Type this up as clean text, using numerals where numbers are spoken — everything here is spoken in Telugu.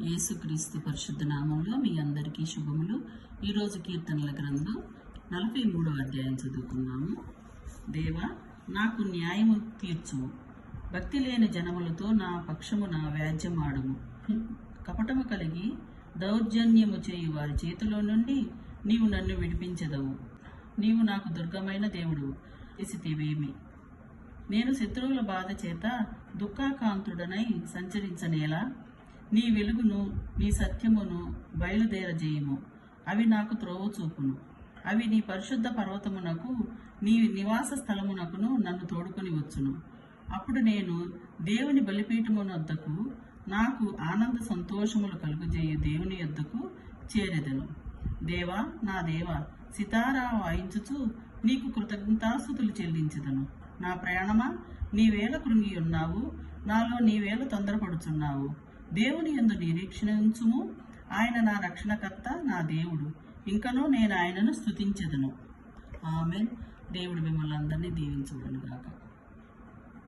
యేసుక్రీస్తు పరిశుద్ధ నామంలో మీ అందరికీ శుభములు. ఈరోజు కీర్తనల గ్రంథం 43వ అధ్యాయం చదువుకున్నాము. దేవా, నాకు న్యాయము తీర్చుము, భక్తి లేని జనములతో నా పక్షమున వ్యాజ్యమాడుము. కపటము కలిగి దౌర్జన్యము చేయు వారి చేతిలో నుండి నీవు నన్ను విడిపించెదవు. నీవు నాకు దుర్గమైన దేవుడు చేసితివేమి. నేను శత్రువుల బాధ చేత దుఃఖాకాంతుడనై సంచరించనేలా. నీ వెలుగును నీ సత్యమును బయలుదేరజేయము. అవి నాకు త్రోవ చూపును. అవి నీ పరిశుద్ధ పర్వతమునకు నీ నివాస స్థలమునకును నన్ను తోడుకొని వచ్చును. అప్పుడు నేను దేవుని బలిపీఠమునొద్దకు, నాకు ఆనంద సంతోషములు కలుగజేయు దేవుని యొద్దకు చేరెదను. దేవా, నా దేవా, సితారా వాయించుచు నీకు కృతజ్ఞతాస్తుతులు చెల్లించెదను. నా ప్రయాణమా, నీవేళ కృంగి ఉన్నావు, నాలో నీవేళ తొందరపడుచున్నావు. దేవుని యందు నిరీక్షించుము. ఆయన నా రక్షణకర్త, నా దేవుడు. ఇంకనూ నేను ఆయనను స్తుతించెదను. ఆమేన్. దేవుడు మిమ్మల్ని అందరినీ దీవించుగాక.